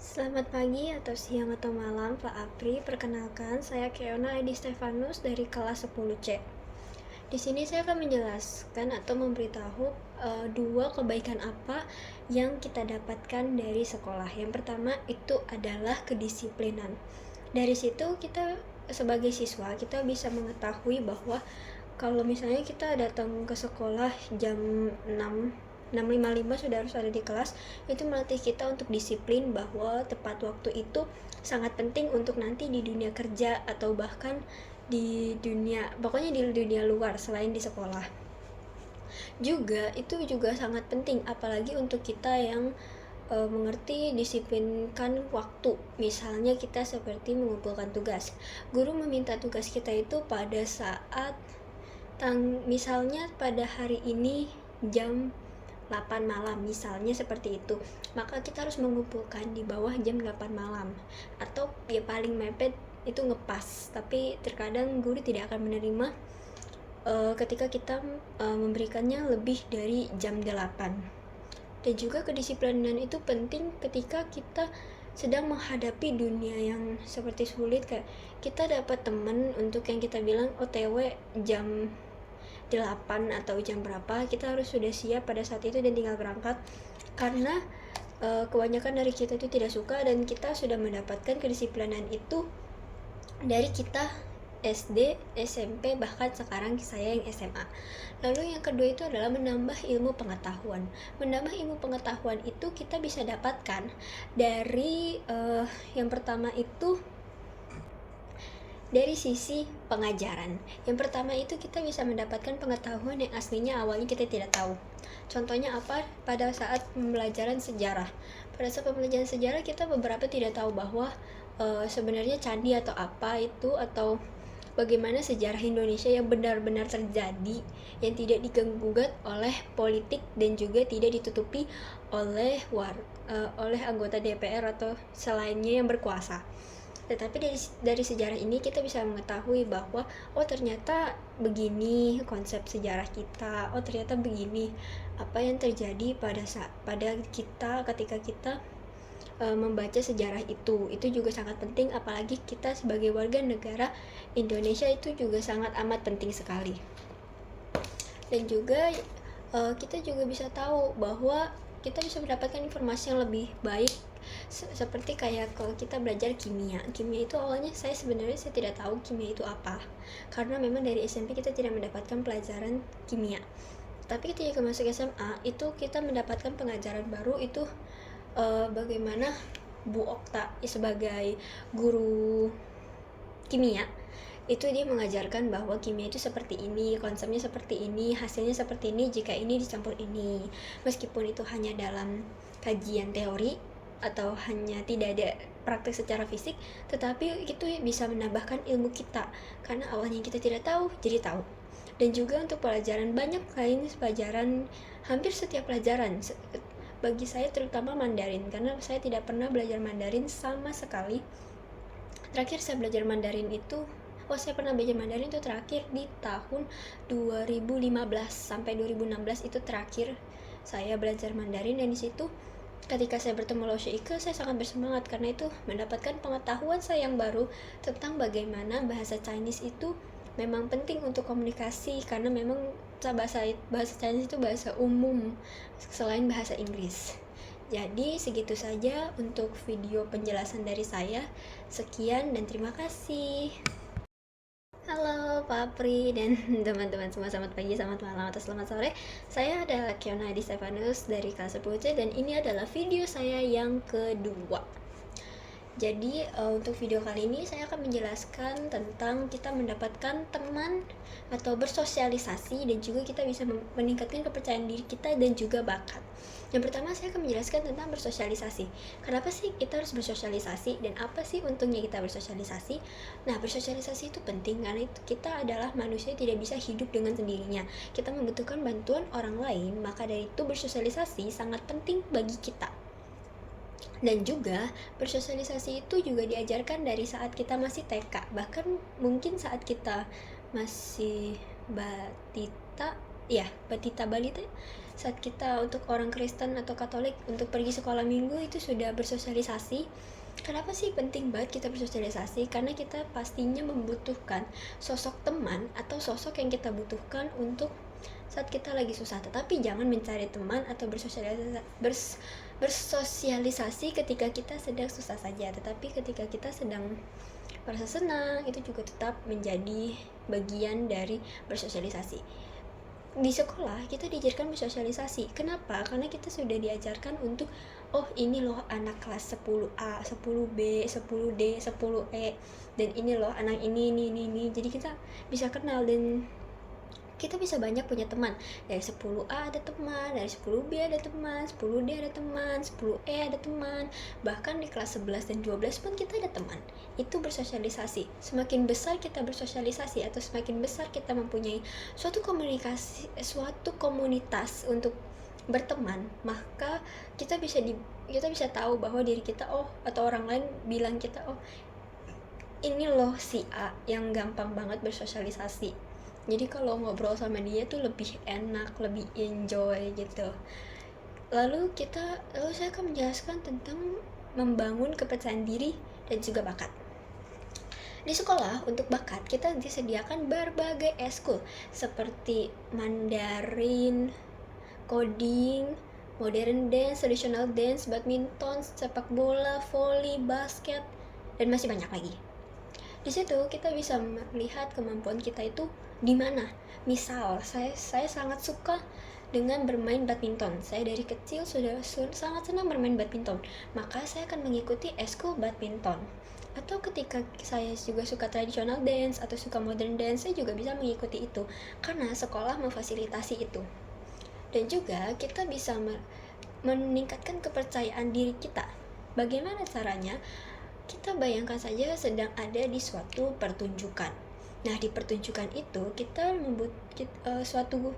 Selamat pagi atau siang atau malam Pak Apri. Perkenalkan, saya Keona Edi Stefanus dari kelas 10C. Di sini saya akan menjelaskan atau memberitahu dua kebaikan apa yang kita dapatkan dari sekolah. Yang pertama itu adalah kedisiplinan. Dari situ kita sebagai siswa kita bisa mengetahui bahwa kalau misalnya kita datang ke sekolah jam 6.55 sudah harus ada di kelas, itu melatih kita untuk disiplin bahwa tepat waktu itu sangat penting untuk nanti di dunia kerja atau bahkan di dunia, pokoknya di dunia luar selain di sekolah. Juga itu juga sangat penting apalagi untuk kita yang mengerti disiplinkan waktu. Misalnya kita seperti mengumpulkan tugas. Guru meminta tugas kita itu pada saat misalnya pada hari ini jam 8 malam, misalnya seperti itu. Maka kita harus mengumpulkan di bawah jam 8 malam. Atau ya paling mepet itu ngepas. Tapi terkadang guru tidak akan menerima ketika kita memberikannya lebih dari jam 8. Dan juga kedisiplinan itu penting ketika kita sedang menghadapi dunia yang seperti sulit, kayak kita dapat teman untuk yang kita bilang OTW jam 8 atau jam berapa, kita harus sudah siap pada saat itu dan tinggal berangkat. Karena kebanyakan dari kita itu tidak suka, dan kita sudah mendapatkan kedisiplinan itu dari kita SD, SMP, bahkan sekarang saya yang SMA. Lalu yang kedua itu adalah menambah ilmu pengetahuan. Menambah ilmu pengetahuan itu kita bisa dapatkan dari yang pertama itu dari sisi pengajaran. Yang pertama itu kita bisa mendapatkan pengetahuan yang aslinya awalnya kita tidak tahu. Contohnya apa? Pada saat pembelajaran sejarah. Pada saat pembelajaran sejarah kita beberapa tidak tahu bahwa sebenarnya candi atau apa itu, atau bagaimana sejarah Indonesia yang benar-benar terjadi, yang tidak diganggu-gugat oleh politik dan juga tidak ditutupi oleh anggota DPR atau selainnya yang berkuasa. Tetapi dari sejarah ini kita bisa mengetahui bahwa oh ternyata begini konsep sejarah kita, oh ternyata begini apa yang terjadi pada kita ketika kita membaca sejarah itu juga sangat penting. Apalagi kita sebagai warga negara Indonesia itu juga sangat amat penting sekali. Dan juga kita juga bisa tahu bahwa kita bisa mendapatkan informasi yang lebih baik, seperti kayak kalau kita belajar kimia itu awalnya saya tidak tahu kimia itu apa, karena memang dari SMP kita tidak mendapatkan pelajaran kimia. Tapi ketika masuk SMA itu kita mendapatkan pengajaran baru, itu bagaimana Bu Okta sebagai guru kimia itu dia mengajarkan bahwa kimia itu seperti ini, konsepnya seperti ini, hasilnya seperti ini jika ini dicampur ini. Meskipun itu hanya dalam kajian teori atau hanya tidak ada praktek secara fisik, tetapi itu bisa menambahkan ilmu kita, karena awalnya kita tidak tahu jadi tahu. Dan juga untuk pelajaran banyak lain, pelajaran hampir setiap pelajaran bagi saya terutama Mandarin, karena saya tidak pernah belajar Mandarin sama sekali. Terakhir saya belajar Mandarin itu saya pernah belajar Mandarin itu terakhir di tahun 2015 sampai 2016, itu terakhir saya belajar Mandarin. Dan di situ ketika saya bertemu Lao Sheike, saya sangat bersemangat karena itu mendapatkan pengetahuan saya yang baru tentang bagaimana bahasa Chinese itu memang penting untuk komunikasi, karena memang bahasa Chinese itu bahasa umum selain bahasa Inggris. Jadi segitu saja untuk video penjelasan dari saya. Sekian dan terima kasih. Halo Pak Pri dan teman-teman semua, selamat pagi, selamat malam, atau selamat sore. Saya adalah Keona Edi Stefanus dari kelas 10C, dan ini adalah video saya yang kedua. Jadi untuk video kali ini saya akan menjelaskan tentang kita mendapatkan teman atau bersosialisasi, dan juga kita bisa meningkatkan kepercayaan diri kita dan juga bakat. Yang pertama saya akan menjelaskan tentang bersosialisasi. Kenapa sih kita harus bersosialisasi dan apa sih untungnya kita bersosialisasi? Nah, bersosialisasi itu penting karena kita adalah manusia tidak bisa hidup dengan sendirinya. Kita membutuhkan bantuan orang lain, maka dari itu bersosialisasi sangat penting bagi kita. Dan juga bersosialisasi itu juga diajarkan dari saat kita masih TK, bahkan mungkin saat kita masih batita ya Batita Balita, saat kita untuk orang Kristen atau Katolik untuk pergi sekolah minggu itu sudah bersosialisasi. Kenapa sih penting banget kita bersosialisasi? Karena kita pastinya membutuhkan sosok teman atau sosok yang kita butuhkan untuk saat kita lagi susah. Tetapi jangan mencari teman atau bersosialisasi ketika kita sedang susah saja, tetapi ketika kita sedang merasa senang itu juga tetap menjadi bagian dari bersosialisasi. Di sekolah kita diajarkan bersosialisasi. Kenapa? Karena kita sudah diajarkan untuk ini loh anak kelas 10A, 10B, 10D, 10E, dan ini loh anak ini. Jadi kita bisa kenal dan kita bisa banyak punya teman. Dari 10A ada teman, dari 10B ada teman, 10D ada teman, 10E ada teman. Bahkan di kelas 11 dan 12 pun kita ada teman. Itu bersosialisasi. Semakin besar kita bersosialisasi atau semakin besar kita mempunyai suatu komunitas untuk berteman, maka kita bisa tahu bahwa diri kita atau orang lain bilang kita ini loh si A yang gampang banget bersosialisasi. Jadi kalau ngobrol sama dia tuh lebih enak, lebih enjoy gitu. Lalu saya akan menjelaskan tentang membangun kepercayaan diri dan juga bakat. Di sekolah untuk bakat kita disediakan berbagai eskul seperti Mandarin, coding, modern dance, traditional dance, badminton, sepak bola, volley, basket, dan masih banyak lagi. Di situ kita bisa melihat kemampuan kita itu di mana. Misal saya sangat suka dengan bermain badminton. Saya dari kecil sudah sangat senang bermain badminton, maka saya akan mengikuti eskul badminton. Atau ketika saya juga suka traditional dance atau suka modern dance, saya juga bisa mengikuti itu karena sekolah memfasilitasi itu. Dan juga kita bisa meningkatkan kepercayaan diri kita. Bagaimana caranya? Kita bayangkan saja sedang ada di suatu pertunjukan. Nah, di pertunjukan itu kita membuat suatu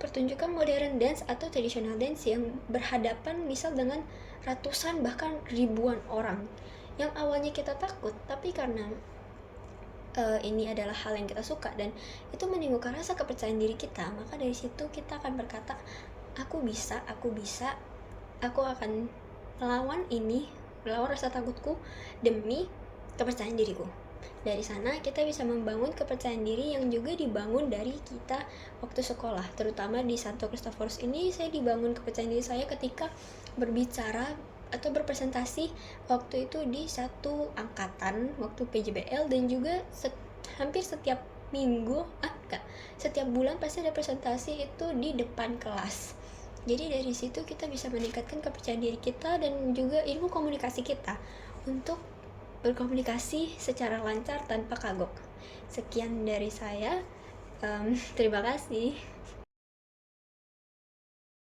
pertunjukan modern dance atau traditional dance yang berhadapan misal dengan ratusan bahkan ribuan orang. Yang awalnya kita takut, tapi karena ini adalah hal yang kita suka dan itu menimbulkan rasa kepercayaan diri kita, maka dari situ kita akan berkata, aku bisa, aku akan melawan rasa takutku demi kepercayaan diriku. Dari sana kita bisa membangun kepercayaan diri yang juga dibangun dari kita waktu sekolah. Terutama di Santo Kristoforus ini saya dibangun kepercayaan diri saya ketika berbicara atau berpresentasi waktu itu di satu angkatan waktu PJBL, dan juga hampir setiap setiap bulan pasti ada presentasi itu di depan kelas. Jadi dari situ kita bisa meningkatkan kepercayaan diri kita dan juga ilmu komunikasi kita untuk berkomunikasi secara lancar tanpa kagok. Sekian dari saya. Terima kasih.